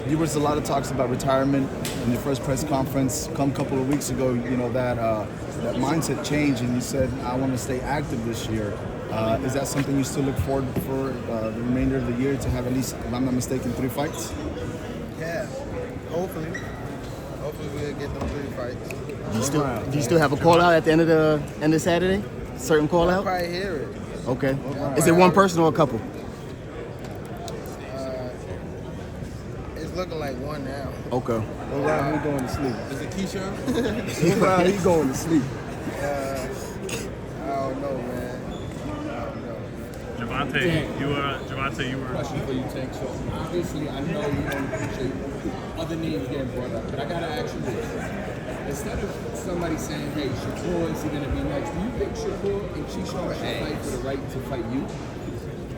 there was a lot of talks about retirement in your first press conference. A couple of weeks ago, that mindset changed, and you said, "I want to stay active this year." Is that something you still look forward for the remainder of the year to have at least, if I'm not mistaken, 3 fights? Yeah, hopefully we'll get them 3 fights. Do you still have a call out at the end of Saturday? Certain call I'll out? probably hear it. Okay. Is it one person or a couple? It's looking like one now. Okay. What round he going to sleep? Is it Keyshawn? What round he going to sleep? I don't know, man. Gervonta, you were. Question for you, Tank. So obviously, I know you don't appreciate other names getting brought up, but I gotta ask you this: instead of somebody saying, "Hey, Shakur is he gonna be next?" Do you think Shakur and Keyshawn should fight for the right to fight you?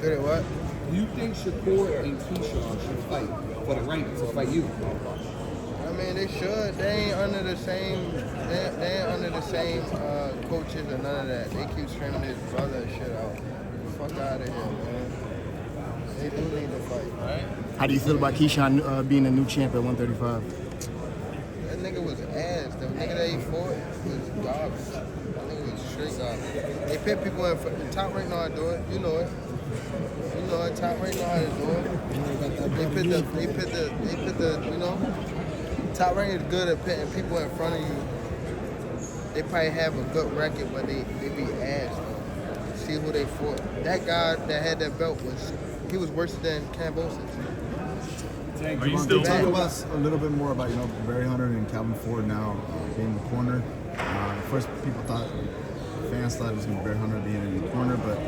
Did it what? Do you think Shakur and Keyshawn should fight for the right to fight you? I mean, they should. They ain't under the same. They ain't under the same coaches or none of that. They keep screaming his brother and shit out. Fuck out of here, man. They do need to fight. How do you feel about Keyshawn being a new champ at 135? That nigga was ass. The nigga that he fought was garbage. That nigga was straight garbage. They pit people in front. The top right know how to do it. You know it. You know it. Top right know how to do it. They pit the. Top rank is good at pitting people in front of you. They probably have a good record, but they be ass. See who they fought. That guy that had that belt he was worse than Cambosis. Are you still Talk about us a little bit more about Barry Hunter and Calvin Ford now being in the corner. First, fans thought it was going to be Barry Hunter being in the corner, but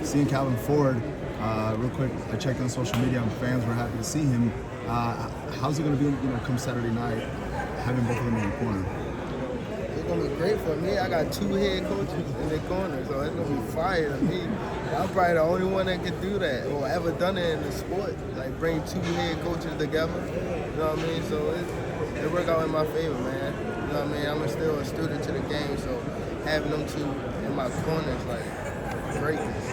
seeing Calvin Ford, real quick, I checked on social media and fans were happy to see him. How's it going to be, come Saturday night, having both of them in the corner? It's gonna be great for me. I got 2 head coaches in the corner, so it's gonna be fire to me. I'm probably the only one that can do that or ever done it in the sport. Like bring 2 head coaches together. You know what I mean? So it worked out in my favor, man. You know what I mean? I'm still a student to the game, so having them 2 in my corner is like greatness.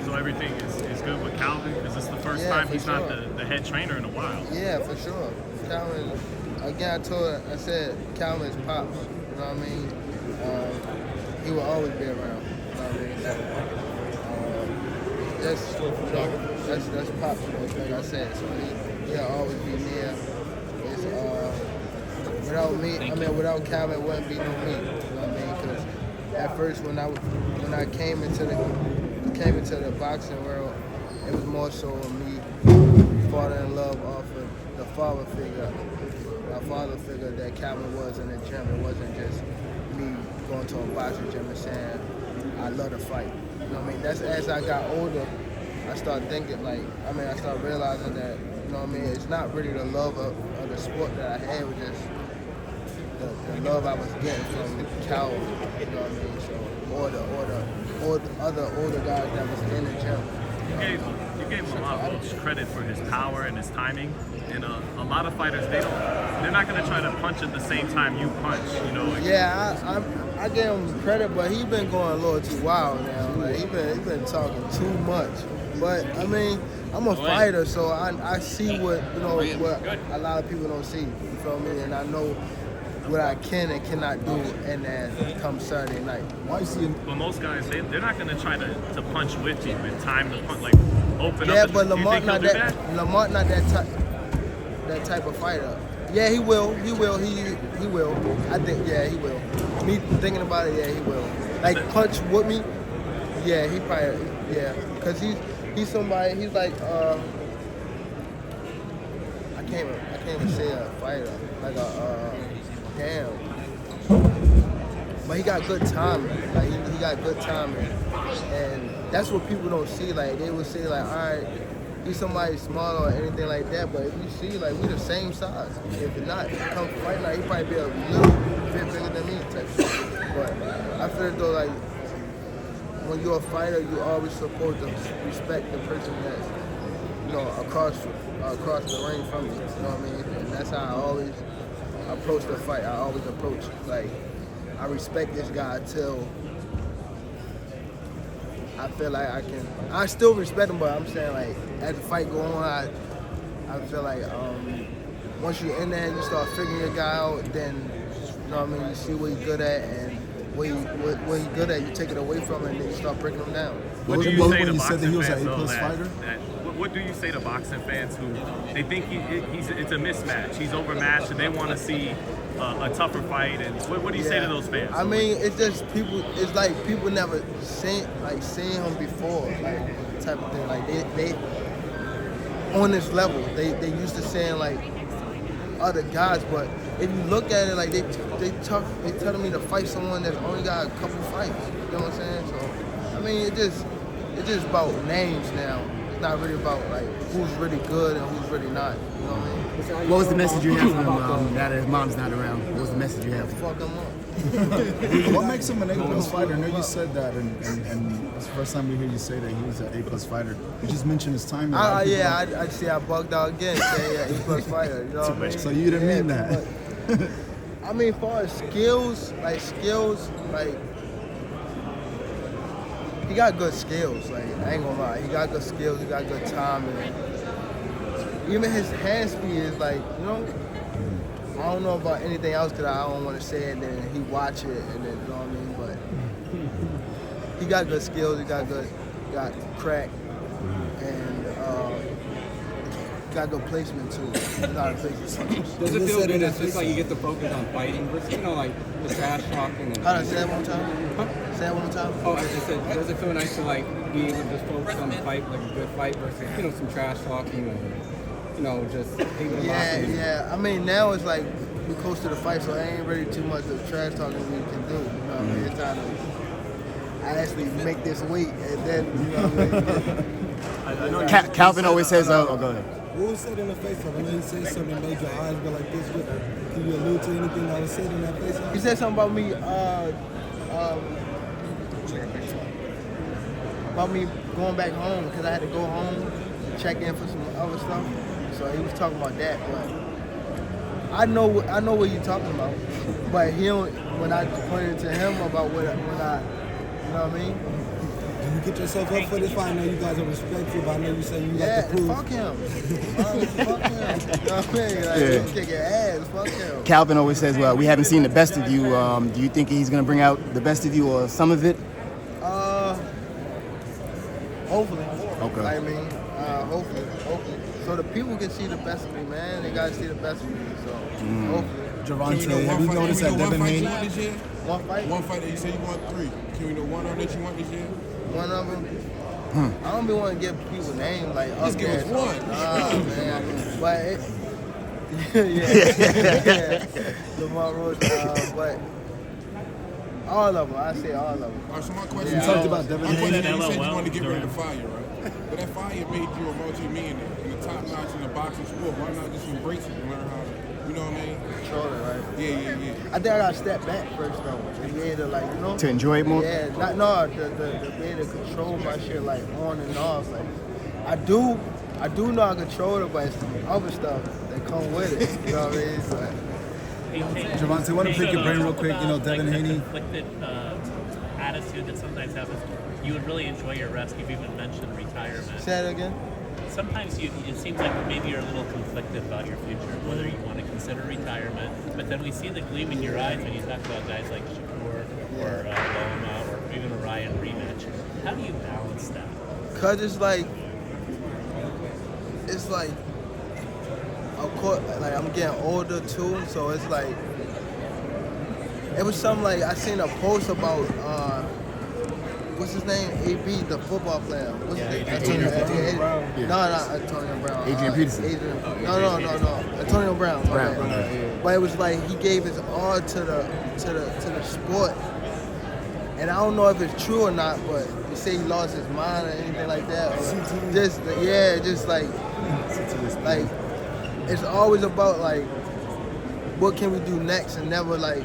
So everything is good with Calvin? Is this the first time he's not the head trainer in a while? Yeah, for sure. Calvin, again, I said Calvin is pops. You know what I mean? He will always be around. You know what I mean? That's pops. Like I said, so he'll always be near. It's without Calvin, it wouldn't be no me. You know what I mean? Because at first, when I came into the boxing world, it was more so me falling in love off of the father figure. My father figure that Calvin was in the gym. It wasn't just me going to a boxing gym and saying, I love to fight. You know what I mean? That's as I got older, I started thinking I started realizing that, you know what I mean, it's not really the love of the sport that I had, it was just the love I was getting from Calvin, you know what I mean? So, or the other older guys that was in the gym. You gave Lamont Roach credit for his power and his timing, and a lot of fighters they're not gonna try to punch at the same time you punch, Yeah, I give him credit, but he been going a little too wild now. Like he been talking too much. But I mean, I'm a fighter, so I see what what a lot of people don't see. You feel me? And I know what I can and cannot do, and then come Saturday night. Why you see? But most guys, they're not going to try to punch with you and time the punch, open up. Yeah, but Lamont not that. Lamont not that type of fighter. Yeah, he will. He will. I think. Yeah, he will. Me thinking about it. Yeah, he will. Like punch with me. Yeah, he probably. Yeah, cause he's somebody. He's like I can't even say a fighter. Like damn. But he got good timing. Like he got good timing, and that's what people don't see. Like they would say, like, all right, he's somebody smaller or anything like that. But if you see, like, we the same size. If not, come fight night, he probably be a little bit bigger than me type shit. But I feel as though, like, when you're a fighter, you always supposed to respect the person that's, across the ring from you. You know what I mean? And that's how I always approach the fight. I always approach, like, I respect this guy till I feel like I still respect him, but I'm saying, like, as the fight go on, I feel like once you're in there, you start figuring your guy out. Then you know what I mean. You see what he's good at and what he's good at. You take it away from him, and then you start breaking him down. What do you say to you said that he boxing was an fans, though, A-plus fighter? what do you say to boxing fans who they think it's a mismatch? He's overmatched, and they want to see a tougher fight. And what do you say to those fans? I mean, it's just people. It's like people never seen him before, like type of thing. Like they on this level. They used to saying like other guys, but if you look at it, like they telling me to fight someone that's only got a couple fights. You know what I'm saying? So I mean, it's just about names now. It's not really about like who's really good and who's really not. You know what I mean? What was the message you have for him now that his mom's not around? What was the message you have? Fuck him up. What makes him an A-plus fighter? I know you said that, and it's the first time we hear you say that he was an A-plus fighter. You just mentioned his timing. I see. I bugged out again. Saying A-plus fighter. You know what I mean? So you didn't mean that. I mean, as far as skills, he got good skills. Like I ain't gonna lie, he got good skills. He got good timing. Even his hand speed is like, you know. I don't know about anything else because I don't want to say it. And then he watch it, and then you know what I mean. But he got good skills. He got crack, and got good placement too. A lot of placement. Does it feel good? It's just like you get to focus on fighting versus, you know, like the trash talking. And Hold on, say that one more time. Huh? Say that one more time. Oh, I just said, does it feel nice to like be able to just focus on the fight, like a good fight versus, you know, some trash talking or, you know, just able to Yeah. I mean, now it's like we close to the fight, so there ain't really too much of trash talking we can do. You know what I mean? It's time to actually make this weight, and then you know what I mean. Calvin always says, go ahead. What was said in the face of? I know you said something that made your eyes go like this. Can you allude to anything that was said in that face off? He said something about me going back home because I had to go home, check in for some other stuff. So he was talking about that, but I know what you're talking about. But he don't, when I pointed to him about when I, you know what I mean? Did you get yourself up for this fight? I know you guys are respectful, but I know you say you like to prove. Fuck him. Fuck him. You know what I mean? Like, he'll kick your ass. Fuck him. Calvin always says, well, we haven't seen the best of you. Do you think he's going to bring out the best of you or some of it? Hopefully. Okay. I mean, hopefully. So the people can see the best of me, man. They got to see the best of me. So hopefully. Gervonta, have you noticed that Devin Haney? One fight? One fight that you say you want 3. Can we know one of them that you want this year? One of them. I don't be want to give people names like Just give us one. Man. But yeah. Lamont Roach, but all of them. I say all of them. All right, so my question You talked about Devin Haney. you said you wanted to get rid of the fire, right? But that fire made you a multi-millionaire in the top notch in the boxing sport. Why not just embrace it and learn how to, you know what I mean? Control it, right? Yeah. I think I got to step back first, though. And be able to, like, you know. To enjoy it more? Yeah, the be able to control my shit, like, on and off. Like, I do know I control it, but it's the other stuff that come with it. You know what I mean? It's like, Gervonta, I want to pick your brain real quick. You know, Devin Haney. Conflicted attitude that sometimes happens. You would really enjoy your rest. You've even mentioned retirement. say that again? Sometimes it seems like maybe you're a little conflicted about your future, whether you want to consider retirement. But then we see the gleam in your eyes when you talk about guys like Shakur or Loma or even a Ryan rematch. How do you balance that? Cause it's like, of course, like I'm getting older too, so it's like, it was something like I seen a post about what's his name? AB, the football player. What's his name? Antonio Brown. No, not Antonio Brown. Adrian Peterson. No. Antonio Brown. But it was like he gave his all to the sport. And I don't know if it's true or not, but you say he lost his mind or anything like that. Or just like it's always about like what can we do next, and never like,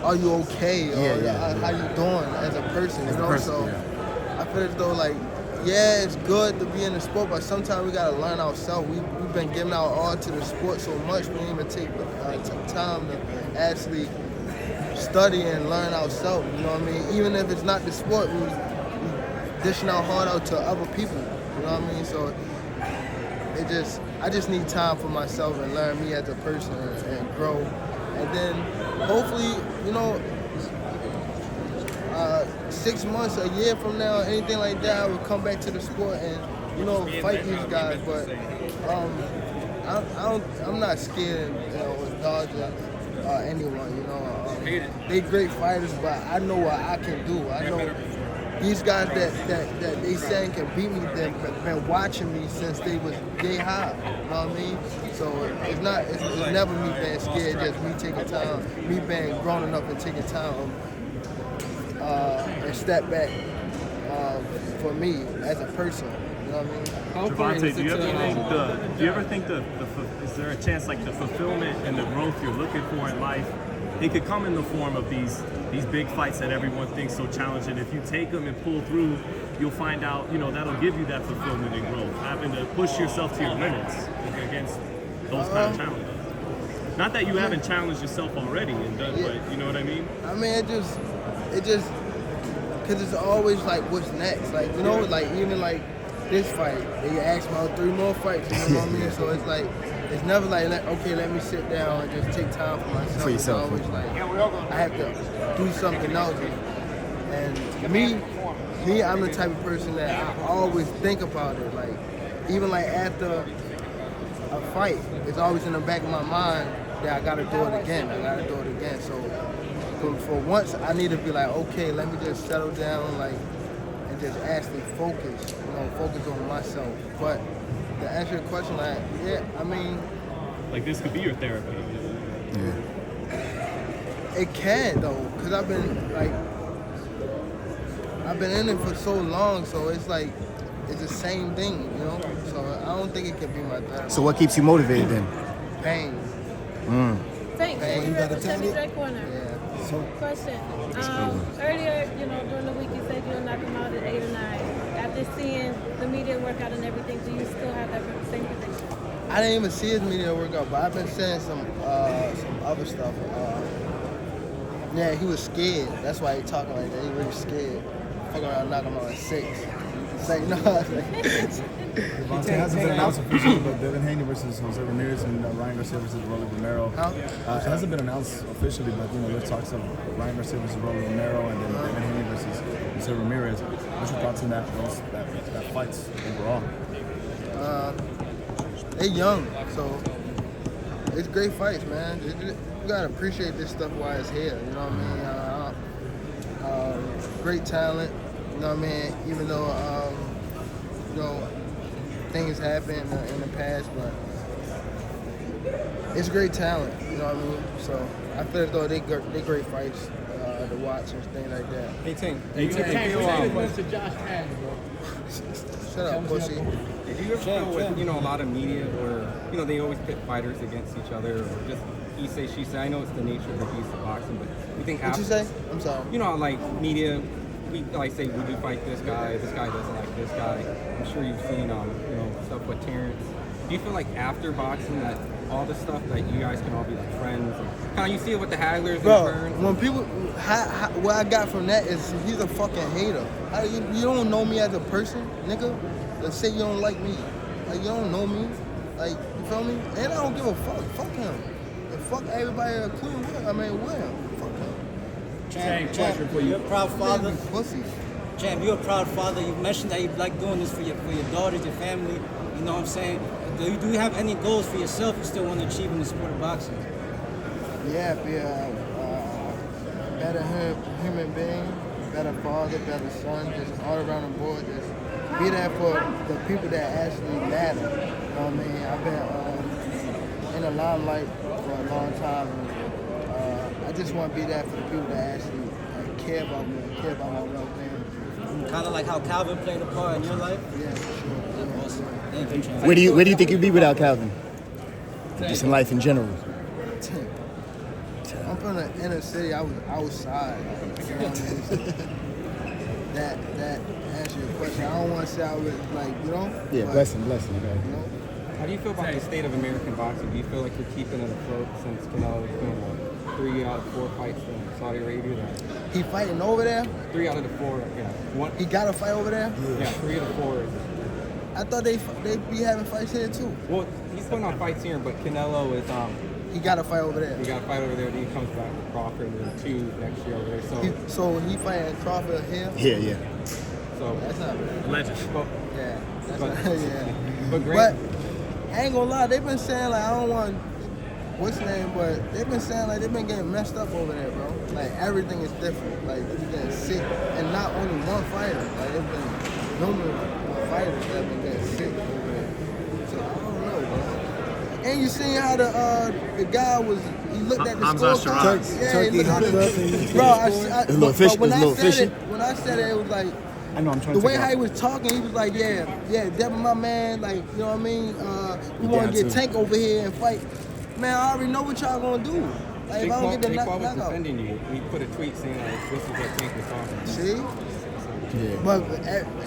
are you okay, or how you doing as a person, you know? So I feel as though like, yeah, it's good to be in the sport, but sometimes we gotta learn ourselves. We've been giving our all to the sport so much, we didn't even take time to actually study and learn ourselves, you know what I mean? Even if it's not the sport, we dishing our heart out to other people, you know what I mean? So it I just need time for myself and learn me as a person and grow. And then hopefully, 6 months, a year from now, anything like that, I will come back to the sport and, fight these guys. But I'm not scared, with dodging anyone, they great fighters, but I know what I can do. I know these guys that they saying can beat me, they've been watching me since they was day high. You know what I mean? So it's never me being scared, just me taking time, me being grown enough and taking time and step back for me as a person. You know what I mean? Gervonta, do you ever think is there a chance like the fulfillment and the growth you're looking for in life, it could come in the form of these big fights that everyone thinks so challenging? If you take them and pull through, you'll find out, that'll give you that fulfillment and growth, having to push yourself to your limits against those kind of challenges. Not that you haven't challenged yourself already and done, but you know what I mean? I mean, it just, because it's always like, what's next? Like, like even like this fight, they asked me about 3 more fights, you know what I mean? So it's like, it's never like, okay, let me sit down and just take time for myself. For yourself. It's always like, I have to do something else. And me, I'm the type of person that I always think about it. Like, even like after a fight, it's always in the back of my mind that I gotta do it again. So for once, I need to be like, okay, let me just settle down, and just actually focus on myself. But to answer your question, like this could be your therapy. Yeah. It can though, because I've been in it for so long, so it's like it's the same thing, So I don't think it can be my therapy. So what keeps you motivated then? Pain. Thanks. Pain. You represent the Drake corner. Yeah. Question. Earlier, during the week, you said you'll knock him out at 8 or 9. After seeing the media workout and everything, do you still have that same prediction? I didn't even see his media workout, but I've been saying some other stuff. Yeah, he was scared. That's why he talking like that. He really scared. Fuck around, knock him out at 6. It's like, no. It hasn't been announced officially, but Devin Haney versus Jose Ramirez and Ryan Garcia versus Rolly Romero. It hasn't been announced officially, but there's talks of Ryan Garcia versus Rolly Romero and then Devin Haney versus Jose Ramirez. What's your thoughts on that fights overall? They're young, so it's great fights, man. You gotta appreciate this stuff while it's here. You know what I mean? Great talent. You know what I mean? Even though things happen in the past, but it's great talent. You know what I mean? So I feel as though they great fights to watch and things like that. Hey, Tank. to Josh Allen, bro. Shut up, pussy. Do you ever feel with, a lot of media where, they always pit fighters against each other or just he say, she say? I know it's the nature of the beast of boxing, but you think What'd you say? I'm sorry. Like media, we say we do fight this guy doesn't like this guy. I'm sure you've seen, stuff with Terence. Do you feel like after boxing that all the stuff that you guys can all be like friends? Kind of you see it with the Hagglers. Bro, when people, what I got from that is he's a fucking hater. You don't know me as a person, nigga. Let's say you don't like me. Like, you don't know me. Like, you feel me? And I don't give a fuck. Fuck him. And fuck everybody, including William. Fuck him. Champ, you're a proud father. Pussy. Champ, you're a proud father. You mentioned that you like doing this for your daughters, your family. You know what I'm saying? Do you have any goals for yourself you still want to achieve in the sport of boxing? Yeah, be a better human being, better father, better son, just all around the board. Just be there for the people that actually matter. You know what I mean? I've been in the limelight for a long time. And, I just want to be there for the people that actually care about me, care about my well-being. Kind of like how Calvin played a part in your life? Yeah, for sure. Yeah. Awesome. Thank you, Champ. Where do you think you'd be without Calvin? Just in life in general. I'm from the inner city. I was outside. You know what I mean? That answers your question. I don't want to say I was Yeah, but, blessing, okay. How do you feel about the state of American boxing? Do you feel like you're keeping it afloat since Canelo is doing 3 out of 4 fights in Saudi Arabia? He fighting over there? 3 out of the 4, yeah. He got to fight over there? Yeah, 3 of the 4. I thought they be having fights here too. Well, he's putting on fights here, but Canelo is He got to fight over there. he got a fight over there. Then he comes back with Crawford and then 2 next year over there. So he fighting Crawford here. Yeah. So That's not bad. Legend. Yeah, that's But- not, yeah. but great. But I ain't gonna lie, they've been saying like I don't want what's the name, but they've been saying like they've been getting messed up over there, bro. Like everything is different. Like they be getting sick, and not only one fighter. Like there's been numerous fighters that have been getting sick over there. So I don't know, bro. And you seen how the guy was. He looked at the Hamza scorecard. Shiraz. Yeah, Turkey he looked hopped at up and the, bro. a little fish- but when it was a I little said fishy. it, when I said it was like. I know I'm trying The to way take how he out. was talking, he was like, yeah, that was my man, like, you know what I mean? We You want down to get too. Tank over here and fight. Man, I already know what y'all gonna do. Like, Jake if I Paul, don't get the Jake knock Paul was out. defending you. He put a tweet saying like, "This is what Tank was talking." See? Yeah. But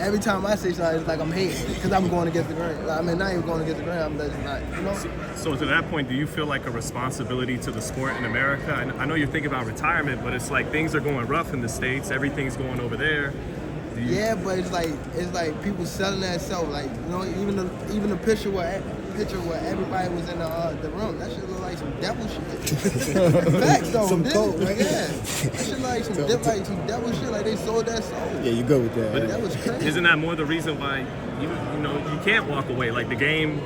every time I say something, it's like I'm hating because I'm going against the grain. I mean, not even going against the grain. I'm just not, you know? So to that point, do you feel like a responsibility to the sport in America? I know you're thinking about retirement, but it's like things are going rough in the States. Everything's going over there. Yeah, but it's like people selling that self. Like, you know, even the picture where everybody was in the room. That shit look like some devil shit. Facts though. Some didn't coke, it? right? Yeah. That shit like some devil shit. Like they sold that soul. Yeah, you go with that. But That was crazy. isn't that more the reason why you can't walk away? Like the game,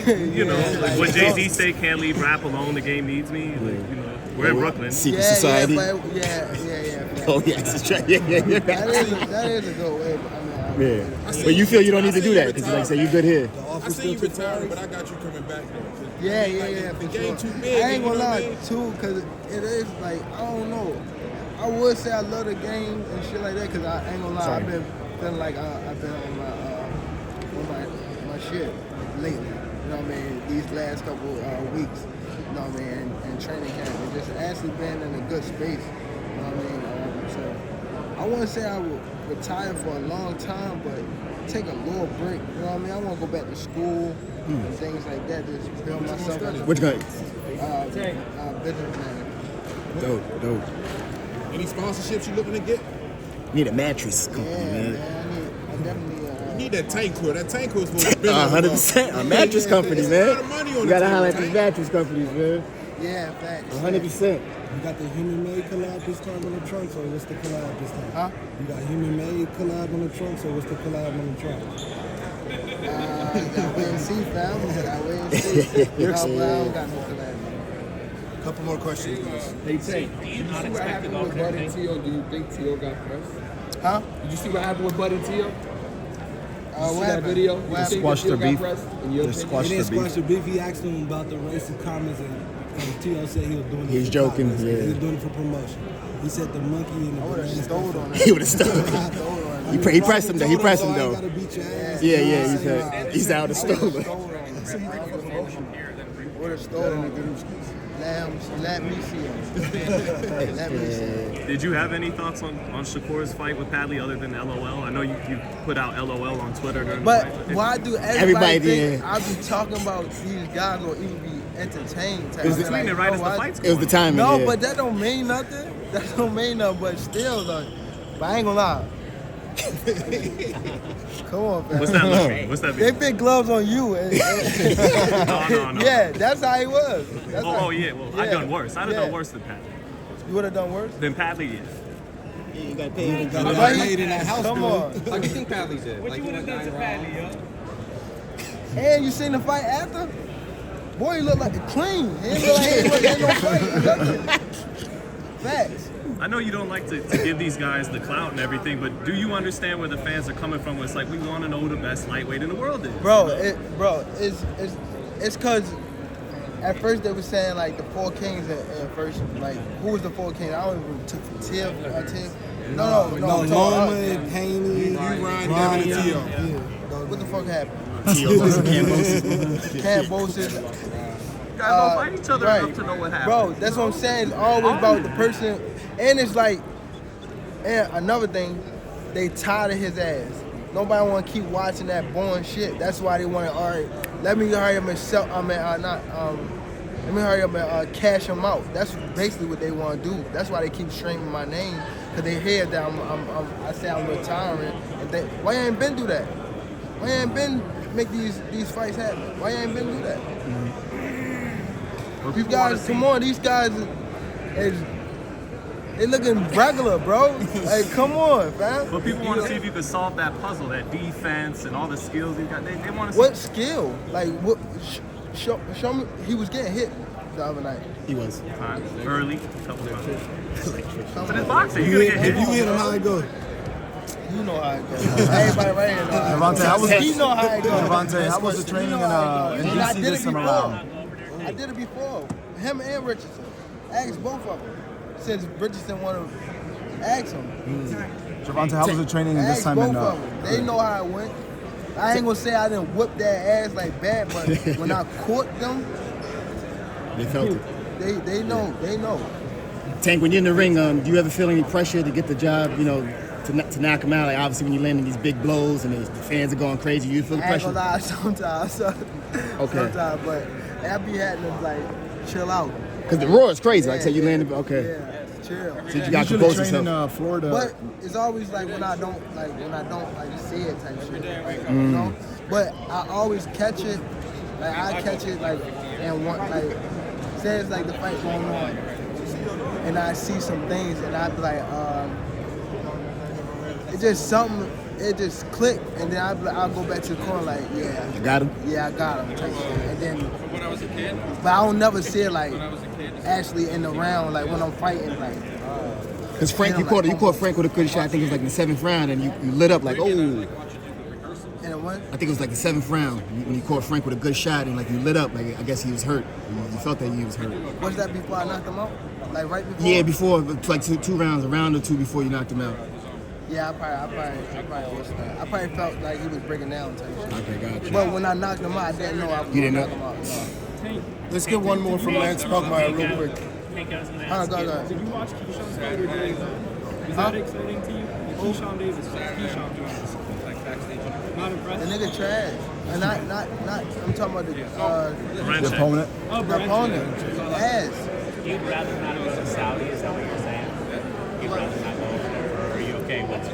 you know, like what Jay-Z say, can't leave rap alone. The game needs me. Like, you know, we're in Brooklyn. Secret society. Yeah, but yeah. Oh yeah, it's right. Yeah. That is a good way. But I mean, Yeah. But you feel you don't need to do that because, like I say, you good here. I see you retiring, but I got you coming back though. Yeah, The for game sure. too big. I ain't you gonna know what I lie mean? too, cause it is like I don't know. I would say I love the game and shit like that, cause I ain't gonna lie. Sorry. I've been feeling like I've been on my shit lately. You know what I mean? These last couple weeks. You know what I mean? And training camp, and just actually been in a good space. You know what I mean? So I wouldn't say I would retire for a long time, but take a little break. You know what I mean? I want to go back to school and things like that. Just build myself as a Which guy? business manager. Dope. Any sponsorships you looking to get? Need a mattress company, man. I definitely. You need that tank tour. That tank tour is supposed to be 100%. A mattress company, There's man. a lot of money on You the gotta team, holler at Tank. these mattress companies, man. Yeah, facts. 100%. You got the Human Made collab this time on the trunks, or what's the collab this time? Huh? You got Human Made collab on the trunks, or what's the collab on the trunks? I wait and see, fam. I wait and see. No, but I don't got no collab. Couple more questions, please. Hey, Tank, did you see what happened with Bud and Tio? Do you think Tio got pressed? Huh? Did you see what happened with Bud and Tio? What See that happened? video? What You happened? think Squashed that Tio their beef. got pressed? In your They opinion? squashed He didn't their beef. squash the beef. He asked him about the racist comments, and T.O. said he was doing it. He was for joking, comments. yeah. He was doing it for promotion. He said the monkey and the I would have banana stole stuff. on He it. would have stolen. I stole on it. He pressed him though. He pressed him I ain't though. gotta beat your ass. Yeah. He said he's out of stolen. Would have stolen it. Let me see him. Let me see him. Did you have any thoughts on Shakur's fight with Padley other than LOL? I know you put out LOL on Twitter during But the fight. why do Everybody everybody did. think I be talking about these guys or even be entertained? It was between it right as the fight's It was the timing. No, yeah. but that don't mean nothing. That don't mean nothing. But still, like, but I ain't gonna lie. Come on, man. What's that look? What's that They mean? fit gloves on you. No. Yeah, that's how he was. That's how- Oh yeah. Well, I done worse. I'd have done worse than Padley. You would have done worse. Than Padley, yeah. Yeah, you got paid. Got But he- made in that house. Come on. How do you think Padley did? What Like, you he would have went done to 9 Padley, rounds. yo? And you seen the fight after? Boy, he looked like clean. He didn't look like he ain't no fight. Nothing. Facts. I know you don't like to give these guys the clout and everything, but do you understand where the fans are coming from? Where it's like we want to know who the best lightweight in the world is. Bro, it's cause at first they were saying like the four kings at first, like who was the four kings? I don't even Tiff. No, Loma, Haney, Ryan, Ryan, Devin, and Tio. what the fuck happened? Cambosis. Cambosis. Guys don't fight each other enough to know what happened. Bro, that's what I'm saying. It's always about the person, and it's like, and another thing, they tired of his ass. Nobody want to keep watching that boring shit. That's why they want to. All right, let me hurry up and sell. Let me hurry up and cash him out. That's basically what they want to do. That's why they keep streaming my name, because they hear that I say I'm retiring. And why you ain't been through that? Why you ain't been make these fights happen? Why you ain't been do that? These guys, come on, these guys they looking regular, bro. Like, come on, fam. But people want to see if you could solve that puzzle, that defense and all the skills you got. They want to see. What skill? Like, what? Show me. He was getting hit the other night. He was. Early, couple times. But it's boxing. You're going to get hit. You hit him, how it go? You know how it goes. Everybody right here know how it goes. He know how it goes. Gervonta, how was the training in DC this time around? I did it before. Him and Richardson. Asked both of them. Since Richardson wanted to ask him. Gervonta, how was the training this Ask time both in of them. They know how it went. I ain't gonna say I didn't whip their ass like bad, but when I caught them, They felt it. they know. They know. Tank, when you're in the ring, do you ever feel any pressure to get the job, you know, to knock him out? Like, obviously, when you're landing these big blows and the fans are going crazy, you feel the I ain't pressure? gonna lie, sometimes. Okay. Sometimes, but I be having to, like, chill out. Because the roar is crazy. Like, say you landed, okay. Yeah, chill. So you got to Usually compose train yourself. in Florida. But it's always like when I don't say it type shit, you know. But I always catch it, like I catch it like and want like say it's like the fight going on, and I see some things and I be like, it just something, it just click, and then I'll go back to the corner like, yeah, You got him? yeah, I got him type shit, and then. But I don't never see it like actually in the round, like when I'm fighting, like. Because Frank, you caught Frank with a good shot. I think it was like in the 7th round, and you lit up like, oh. And what? I think it was like the 7th round when you caught Frank with a good shot, and like you lit up. Like I guess he was hurt. You felt that he was hurt. Was that before I knocked him out? Like right before? Yeah, before like two rounds, a round or two before you knocked him out. Yeah, I probably was that. I probably felt like he was breaking down type shit. Okay, gotcha. But when I knocked him out, I didn't know I was going to knock him out. No. Let's get one more from Lance Buckmeyer real quick. Go. Did you watch Keyshawn the other day? Was that exciting to you? Keyshawn Davis, Keyshawn doing this, like backstage. Not impressed? The nigga trash. And not I'm talking about the opponent. The opponent. Ass. You'd rather not go to Saudi, is that what you're saying? You'd rather not go over there, or are you okay with it?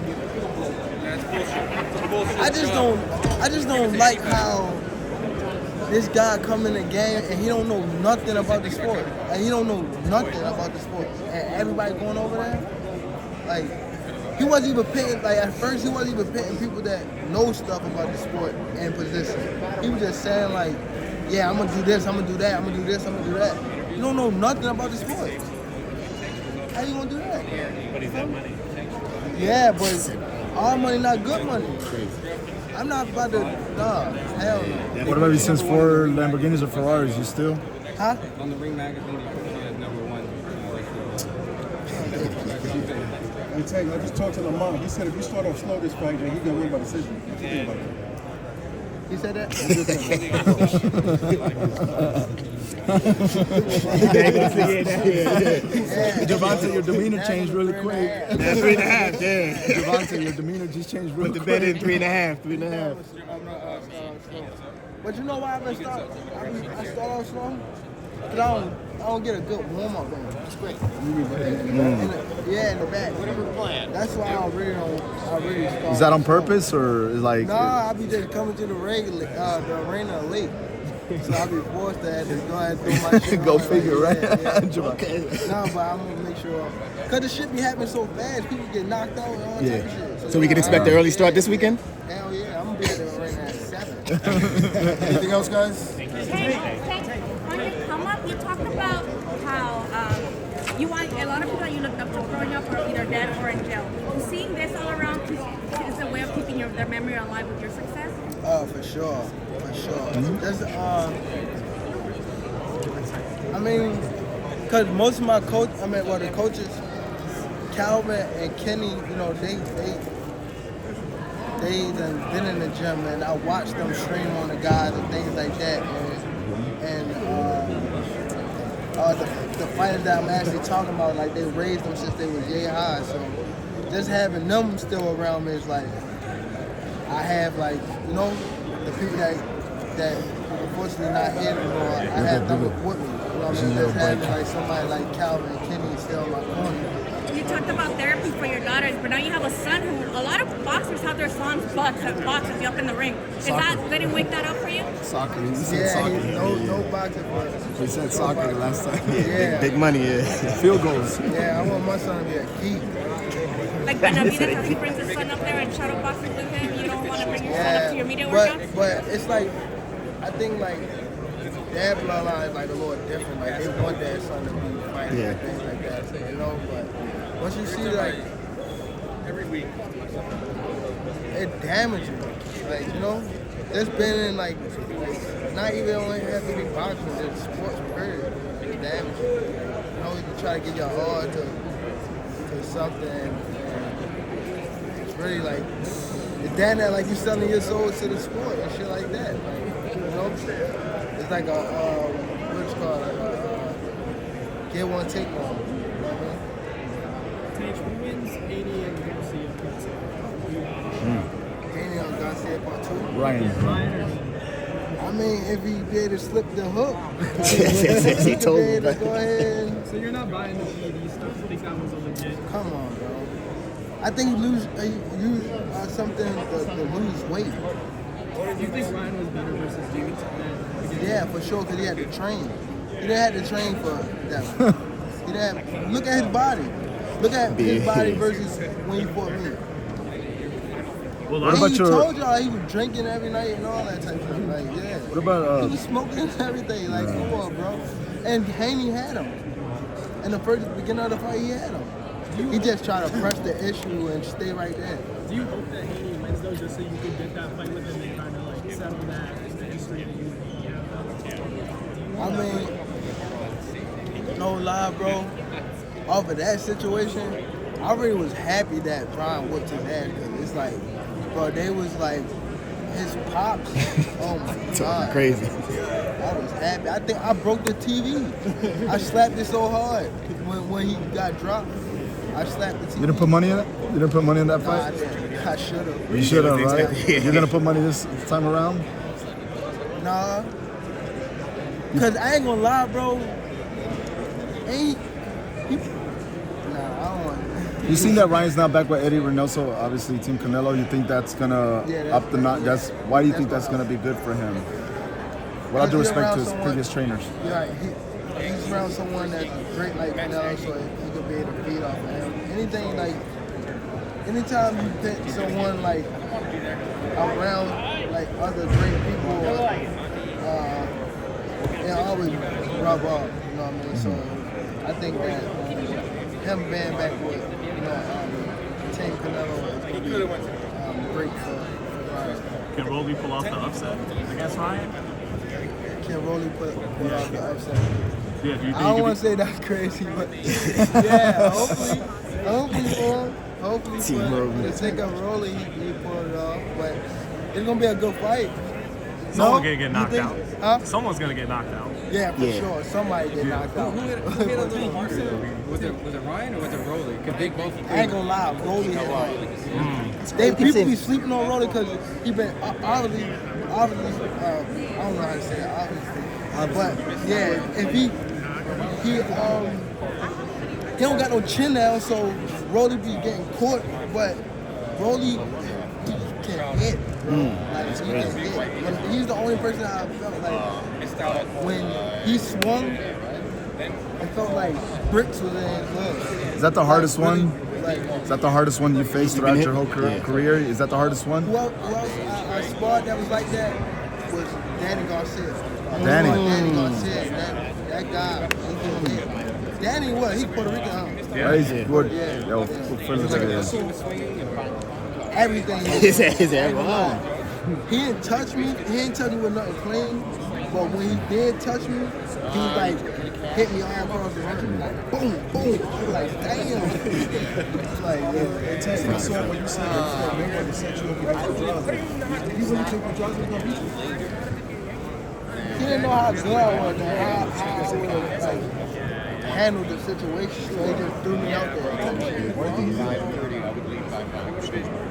I just don't like how this guy come in the game and he don't know nothing about the sport. Like he don't know nothing about the sport. And everybody going over there, like he wasn't even pitting, like at first he wasn't even pitting people that know stuff about the sport and position. He was just saying like, yeah, I'm gonna do this, I'm gonna do that, I'm gonna do this, I'm gonna do that. You don't know nothing about the sport. How you gonna do that? But he's got money. Yeah, but all money not good money. I'm not about to, nah, hell no. What about you since 4 Lamborghinis or Ferraris? You still? Huh? On the Ring magazine, they put him as #1. Hey, Tank, I just talked to Lamont. He said if you start off slow this fight, then he's going to win by decision. What do you think about that? He said that? Gervonta, your demeanor changed really quick. 3.5, yeah. Gervonta, your demeanor just changed really Put the quick. bet in 3.5. But you know why I start off slow? Because I don't get a good warm up in. That's great. Yeah, in the back. Whatever plan. That's why I really start. Is that on purpose or is like? Nah, I be just coming to the arena late. So I be forced to have to go ahead and do my shit. Go figure, right? Yeah. Okay. No, but I'm gonna make sure. Cause the shit be happening so fast, people get knocked out and all type of shit. So we can expect the early start this weekend? Hell yeah, I'm gonna be at the arena at 7. Anything else, guys? Hey, on your come up, you talked about how you want a lot of people that you looked up to growing up are either dead or in jail. Seeing this all around is a way of keeping their memory alive with your success? Oh, for sure. That's, I mean, because most of my the coaches, Calvin and Kenny, you know, they done been in the gym and I watched them stream on the guys and things like that. And the fighters that I'm actually talking about, like they raised them since they was yay high. So just having them still around me is like, I have like, you know, the people that unfortunately not here anymore, I have them with me. You know what I mean? Just having like somebody like Calvin and Kenny still in my corner. You talked about therapy for your daughters, but now you have a son who, a lot of boxers have their sons box up in the ring. Didn't wake that up for you? Soccer. He said soccer. No boxing for us. He said soccer the last time. Yeah. Big money, yeah. Field goals. Yeah, I want my son to be a geek. Like Benavidez, how he brings his son up there and shadow boxes with him. You don't want to bring your son up to your media workouts? But it's like, I think like their bloodline is like a little different. Like they want their son to be fighting and things like that, you know. But once you see like every week, it damages you. Like, you know, it's been in like not even only have to be boxing, it's sports period. It's damaging. You know, you try to get your heart to something, and it's really like it's damn that like you selling your soul to the sport and shit like that. Like, you know, it's like a what's it called, like a get one take one. You know what I mean? Tage, who wins Haney and Garcia part 2? Haney and Garcia part 2. Ryan. I mean, if he did to slip the hook, he told me. to go ahead. So you're not buying the PED stuff? You think that was a legit? Come on, bro. I think you use something to lose weight. Do you think Ryan was better versus you? Yeah, for sure, because he had to train. He didn't have to train for that. He didn't have, look at his body. Look at his body versus when he fought me. Well, What about he your? told y'all he was drinking every night and all that type of stuff. Like, yeah. What about He was smoking and everything. Like, come on, bro. And Haney had him. In the first beginning of the fight, he had him. He just tried to press the issue and stay right there. Do you hope that Haney wins though, just so you can get that fight with him and kind of like settle that history that you have? I mean, no lie, bro. Off of that situation, I really was happy that Brian whooped his ass, because it's like, bro, they was like his pops. Oh my god, Crazy. I was happy. I think I broke the TV. I slapped it so hard when he got dropped. I slapped the TV. You didn't put money in it? You didn't put money in that Nah, I fight? didn't. I should have. You should have, right? You're gonna put money this time around? Nah. Cause I ain't gonna lie, bro. Nah, I don't want. You seen that Ryan's not back with Eddie Reynoso, obviously Team Canelo. You think that's gonna up the notch? Why do you think that's gonna be good for him? With all due respect to his previous trainers. Yeah, he's around someone that's great like Canelo, so he could be able to feed off of him. Anything like, anytime you put someone like around like other great people, it always rub off. You know what I mean? So I think that him being back with Team Canelo is gonna be great for Ryan. Can Rolly pull off the upset against Ryan? Can Rolly put off the upset? Yeah, do you think I don't want to say that's crazy, but yeah, hopefully for him. Hopefully for him. The sake of Rolly, he pulled it off. But it's gonna be a good fight. Someone's gonna get knocked out. Huh? Someone's gonna get knocked out. Yeah, for sure. Somebody get knocked out. Who hit a little harder? Was it Ryan or was it Rolly? Because they both. I ain't gonna lie, Rolly hit hard. People be sleeping on Rolly because he been obviously, I don't know how to say it, obviously. But yeah, if he don't got no chin now, so Rolly be getting caught, but Rolly he can hit. Like, he can hit. But he's the only person I felt like when he swung, it felt like bricks was in his glove. Is that the hardest one? Like, Is that the hardest one you faced throughout your whole career? Is that the hardest one? who else I sparred that was like that was Danny Garcia. Danny. Danny Garcia. That guy, he can hit. Danny what? He Puerto Rican, huh? Crazy. Good. Yeah. Yo, friends like this. Everything. His He didn't touch me. He didn't touch me with nothing clean. But when he did touch me, he like hit me all across the room. Like boom, boom. I was like, damn. Like, yeah. Tell me, so when you said that Mayweather set you up against the drugs, you really think the drugs were gonna beat you? He didn't know how good I was, man. How I would have like handled the situation. So he just threw me out there.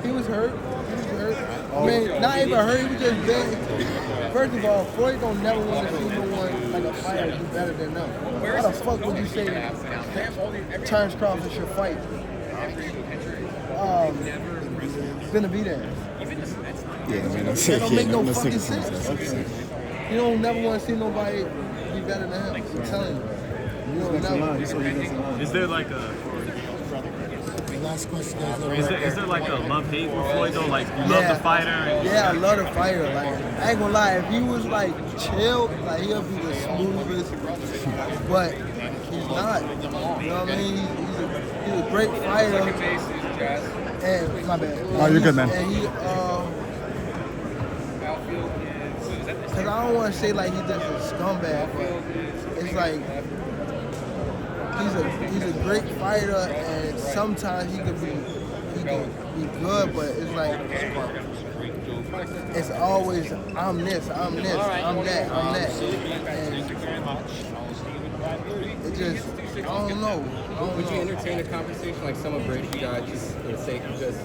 He was hurt. I mean, not even hurt. He was just bad. First of all, Floyd don't never want to see no one like a fighter do better than them. Why the fuck would you say Terence Crawford should fight Benavidez? Yeah, man, That don't make no fucking sense. You don't never want to see nobody be better than him. I'm telling you. You don't never. Is there like a Last question, guys. is there like a love-hate with Floyd though? Like you love the fighter? Yeah, I love the fighter. Like I ain't gonna lie, if he was like chill, like he'll be the smoothest. But he's not. You know what I mean? He's a great fighter. And my bad. Oh, you're good, man. And he cause I don't want to say like he's just a scumbag, but it's like he's a great fighter, and sometimes he can be good, but it's like it's always I'm this, I'm that, I'm that, and it just I don't know. Would you entertain a conversation like some of Brady guys just for the sake of just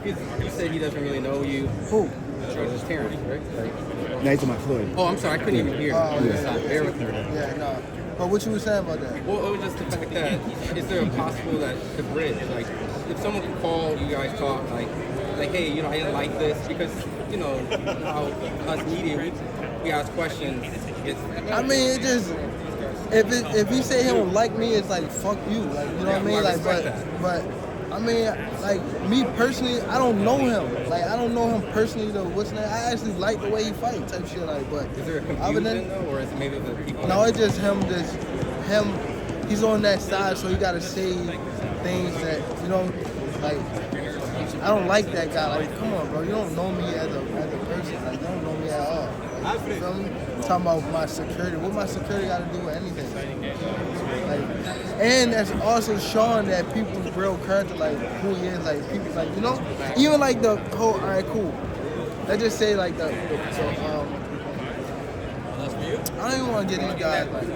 you said he doesn't really know you? Who? Sure, it's Terrence, right? Like, Now he's talking about Floyd. oh, I'm sorry, I couldn't even hear. Bear with me. Yeah, no. But what you were saying about that? Well, it was just the fact that is there a possible that the bridge, like if someone could call you guys talk, like hey, I didn't like this because how us media we ask questions. I mean, it just if he say he don't like me, it's like fuck you, like you know what I mean, like but I mean, like me personally, I don't know him. Like I don't know him personally though. What's name? I actually like the way he fights type shit. Like, but is there a confusion though, or is it maybe the people? No, it's just him. He's on that side, so he gotta say things that like. I don't like that guy. Like, come on, bro. You don't know me as a person. Like, you don't know me at all. Like, you feel me? Talking about my security. What my security got to do with anything? Like, and that's also showing that people's real character, like who he is. Like, people, like even like the whole. All right, cool. Let's just say like I don't even want to get these guys like.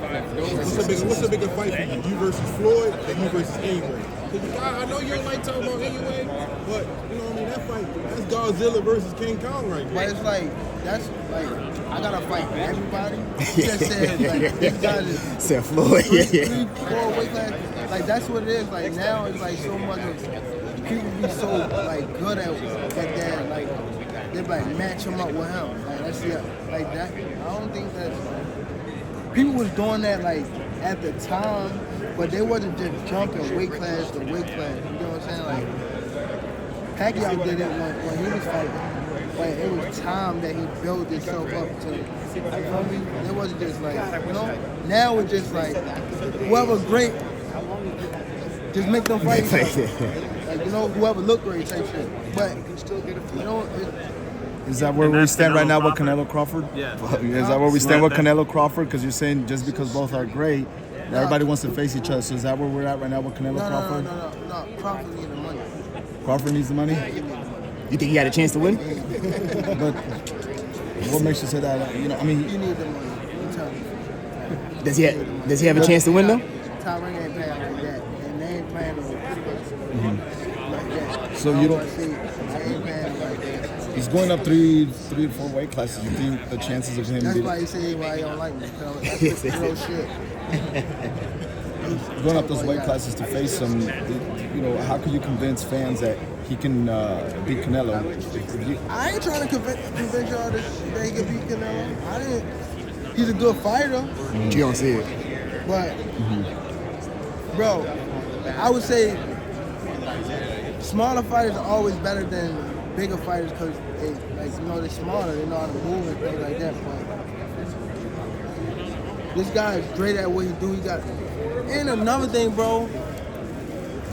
What's a bigger fight for you? You versus Floyd and you versus Inoue? I know you don't like talking about Inoue, but you know what I mean? That fight, that's Godzilla versus King Kong right there. But it's like, that's like, I gotta fight everybody. You just said, like, these guys is Said Floyd, three, 4 weight classes. Like, that's what it is. Like, now it's like so much of, people be so, like, good at that. Like, they like match him up with him. Like, that's it. Like, that, I don't think that's, people was doing that, like, at the time, but they wasn't just jumping weight class to weight class. You know what I'm saying? Like, Pacquiao did it when he was fighting. Like, it was time that he built himself up to, you feel me? It wasn't just like, now it's just like, whoever great, just make them fight each other. Like, whoever look great type shit. But, is that where we stand right now with Canelo Crawford? Yeah. Is that where we stand with Canelo Crawford? Because you're saying just because both are great, everybody wants to face each other. So is that where we're at right now with Canelo Crawford? No. Crawford needs the money. Crawford needs the money? You think he had a chance to win? But what makes you say that? You need the money. I'm telling you. Does he have a chance to win though? Top Ring ain't paying like that. And they ain't paying like that. So you don't. They ain't paying like that. He's going up three to 4 weight classes. You think the chances of him? That's why he say why he don't like me. That's real shit. Going up those weight classes to face him, how can you convince fans that he can beat Canelo? I ain't trying to convince y'all that he can beat Canelo. He's a good fighter. You don't see it. But, bro, I would say smaller fighters are always better than bigger fighters because they're smaller, they know how to move and things like that. But this guy is great at what he do. And another thing, bro,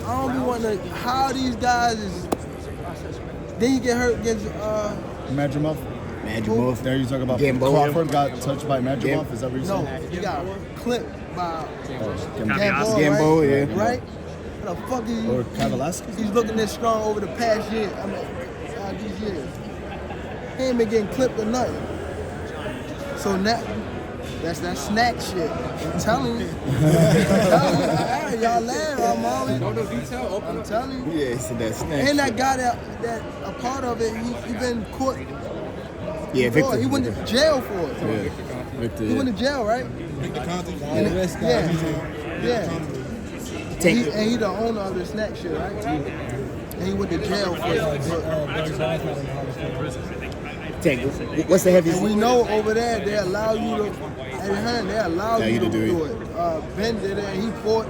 I don't be wanting to, how these guys is, then you get hurt against Madrimov? There you talk about Crawford got touched by Madrimov. Is that what you're saying? No, he got clipped by Gambo, yeah. Right? What the fuck is he? Or Kavalasky? He's looking this strong over the past year. These years. He ain't been getting clipped or nothing. So now, that's that snack shit. I'm telling you. Y'all laugh, I'm telling you. Yeah, so that snack. And that guy that a part of it, he been caught Yeah, Victor. He went to jail for it. Victor, He went to jail, right? Yeah. And he the owner of the snack shit, right? And he went to jail for it. Tank, what's the heaviest? And we know over there they allow you to, they allow you to do it. Ben did it, and he fought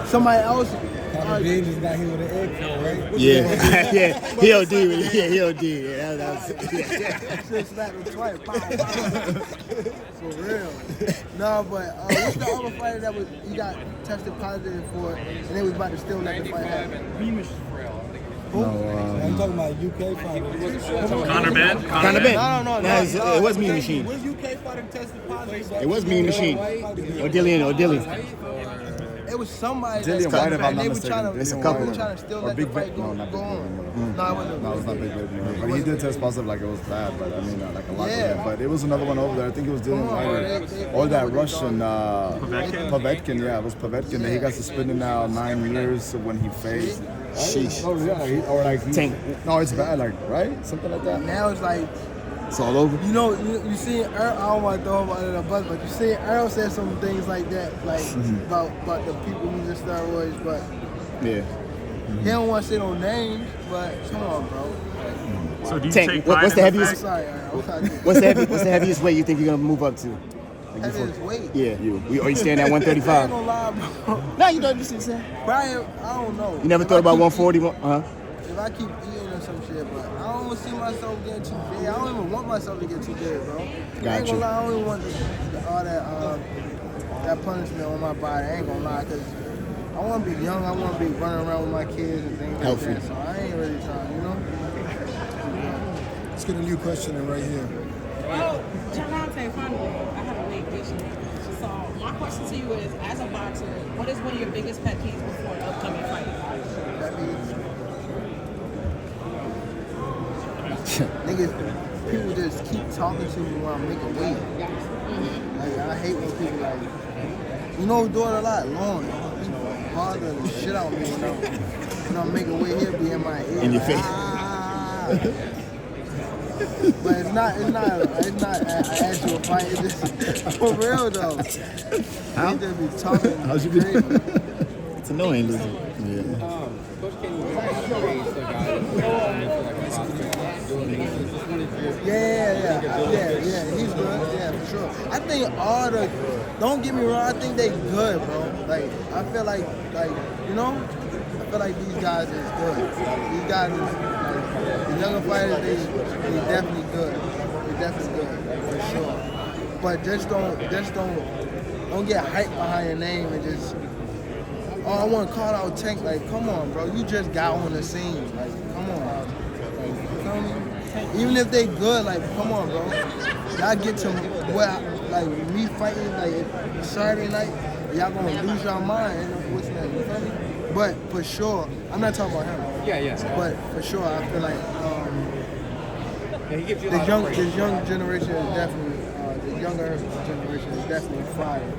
somebody else. Ben just got hit with an egg, right? Yeah, yeah, he OD with it. Yeah, he OD. Yeah, that was. Just slapped him twice. Pow, pow. For real. No, but what's the other fighter that he got tested positive for, and they was about to still let the fight happen? I'm talking about UK fighters. Conor Ben? Conor Ben. No. It was Mean Machine. Which UK fighter tested positive? It was Mean Machine. O'Dillion. It was somebody Dillian that White, if I'm not they were mistaken. trying to, There's a they couple. were trying to still Or let the Big fight Vic. go No, not Big on. Vic. No, it wasn't. No, it's not Big Vic. But he did test positive like it was bad, but I mean, like a lot. Yeah. But it was another one over there. I think it was Dillian White. Or that Russian, Povetkin. Yeah, it was Povetkin. He got suspended now 9 years when he faced. Sheesh. Oh, yeah. Or like, no, it's bad, like, right? Something like that. Now it's like, It's all over. you know, you see Earl, I don't want to throw him under the bus, but you see Earl said some things like that, like about the people using steroids, but Yeah. he don't want to say no names, but come on, bro. So do you Tank, take what's pride the in I'm heaviest? sorry, Earl. What's the heaviest weight you think you're gonna move up to? Like Heaviest weight? Yeah, you. Or you staying at I 135? ain't gonna lie, bro. No, you don't. You see what I'm saying? Probably, I don't know. You never If thought I about keep 140? If I keep eating or some shit, but I don't see myself getting too big. I don't even want myself to get too big, bro. I ain't Gotcha. gonna lie, I don't even want all that punishment on my body. I ain't gonna lie, because I want to be young. I want to be running around with my kids and things Healthy. like that. So I ain't really trying, you know? Let's get a new question in right here. Oh, Gervonta, finally, I have a late question. So my question to you is, as a boxer, what is one of your biggest pet peeves before an upcoming fight? Niggas, people just keep talking to me while I'm making weight. Like, I hate when people like, you know who's doing a lot? Lauren. Bother the shit out of me when I'm making weight. He'll be in my ear. In your face. But it's not an actual fight. It's just for real though. How? They just be talking. How's you crazy. It's annoying, losing. Yeah. Coach Kenny, you praised the guy that's like a prospect. Yeah, he's good. Yeah, for sure. I think don't get me wrong, I think they good, bro. Like, I feel like, you know, I feel like these guys is good. These guys is, like, the younger fighters, they definitely good. They definitely good, for sure. But just don't get hyped behind your name and just, oh, I want to call out Tank. Like, come on, bro. You just got on the scene. Like, come on. Like, you feel me? Even if they good, like, come on, bro. Y'all get to like me fighting like Saturday night, y'all gonna lose your mind. What's that? You feel me? But for sure, I'm not talking about him. Yeah. But for sure, I feel like He gives you this young generation is definitely the younger generation is definitely fire.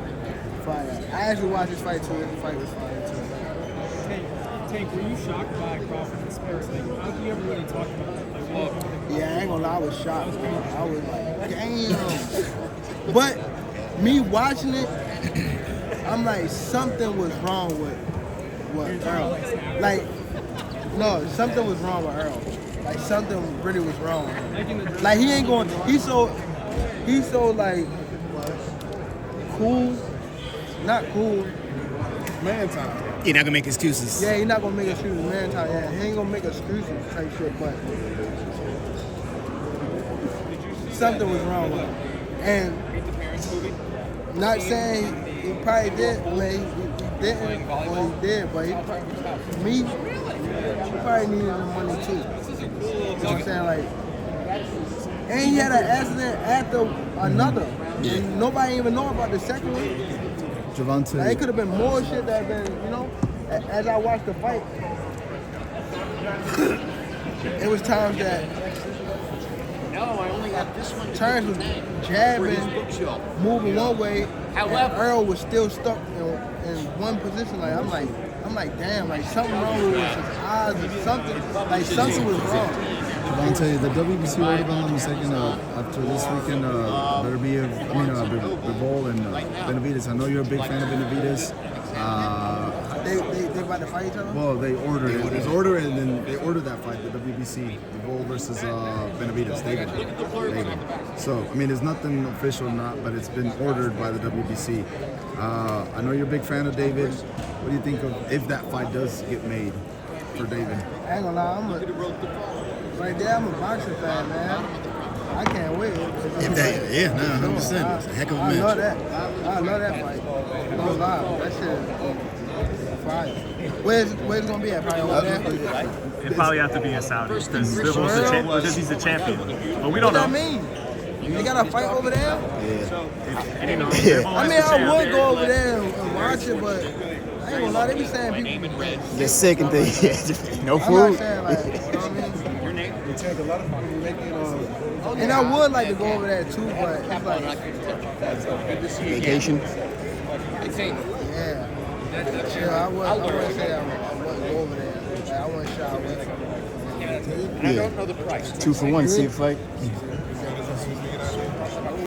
I actually watched this fight too. This fight was fire too. Tank, were you shocked by Crawford-Spence? Like, how did you ever really talk about that? Like, what? Yeah, I ain't gonna lie, I was shocked. I was like, damn. But me watching it, I'm like, something was wrong with Earl. Like, no, something was wrong with Earl. Like, something really was wrong with him. Like, he ain't going, he's so like, cool, not cool. Man time. You're not gonna make excuses. Yeah, he's not gonna make excuses, man. Yeah, he ain't gonna make excuses type shit, but something was wrong with him. And not saying he probably did, I mean, he didn't, or he did, but he probably needed the money too. You know what I'm saying? Like, and he had an accident after another. And nobody even know about the second one. Gervonta. Like, it could have been more shit that had been, you know, as I watched the fight, it was times that Terence was jabbing, moving one way, and Earl was still stuck in one position. Like, I'm like, damn, like something wrong with his eyes or something. Like, something was wrong. Gervonta, the WBC order, if I'm not mistaken, after this weekend, better be Bivol and Benavidez. I know you're a big fan of Benavidez. They about to fight each other? Well, they ordered it. There's order, and then they ordered that fight, the WBC, Bivol versus Benavidez, David. So, I mean, there's nothing official, but it's been ordered by the WBC. I know you're a big fan of David. What do you think of if that fight does get made for David? I ain't gonna lie, right there, I'm a boxing fan, man. I can't wait. 100%. It's a heck of a match. I love that fight. No lie, that shit is fire. Where's it gonna be at? Probably over there? It probably have to be in Saudi because he's a champion. But we don't know. What that mean? They got a fight over there? Yeah. I mean, I would go over there and watch it, but I ain't gonna lie, they be saying people get sick and things. No food. I'm not saying like, you know what I mean? Your name? We take a lot of people making and I would like to go over there too, but it's like vacation. Yeah, I wouldn't say I wouldn't go over there. I wouldn't shy away from it. I don't know the price. 2 for 1, see a fight.